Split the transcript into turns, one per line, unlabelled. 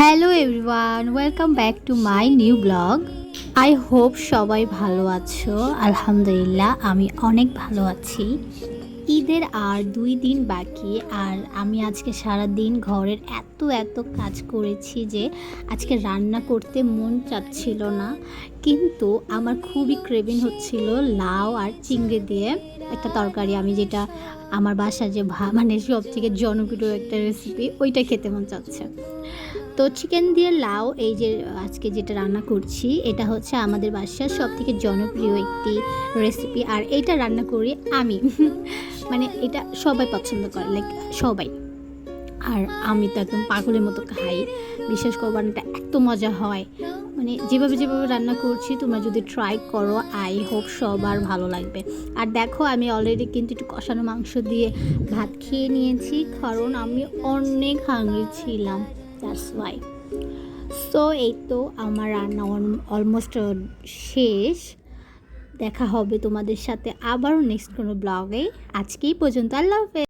Hello everyone, welcome back to my new blog. I hope সবাই ভালো আছো। আলহামদুলিল্লাহ আমি অনেক ভালো আছি। ঈদের আর 2 দিন বাকি, আর আমি আজকে সারা দিন ঘরের এত কাজ করেছি যে আজকে রান্না করতে মন চাচ্ছিল না, কিন্তু আমার খুবই ক্রেভিং হচ্ছিল লাউ আর চিংড়ি দিয়ে একটা তরকারি। আমি যেটা আমার বাসায় যে মানে সব থেকে জনপ্রিয় একটা রেসিপি, ওইটা খেতে মন চাচ্ছে। তো চিকেন দিয়ে লাউ, এই যে আজকে যেটা রান্না করছি, এটা হচ্ছে আমাদের বাসার সবথেকে জনপ্রিয় একটি রেসিপি। আর এটা রান্না করি আমি মানে এটা সবাই পছন্দ করে, লাইক সবাই। আর আমি তো একদম পাগলের মতো খাই। বিশেষ করে রান্নাটা এত মজা হয়, মানে যেভাবে রান্না করছি তোমরা যদি ট্রাই করো, আই হোপ সবার ভালো লাগবে। আর দেখো, আমি অলরেডি কিন্তু একটু কষানো মাংস দিয়ে ভাত খেয়ে নিয়েছি, কারণ আমি অনেক হাংরি ছিলাম, দ্যাটস ওয়াই। সো এই তো আমার রান্না অলমোস্ট শেষ। দেখা হবে তোমাদের সাথে আবারও নেক্সট কোনো ব্লগে। আজকেই পর্যন্ত, আল্লাহ হাফেজ।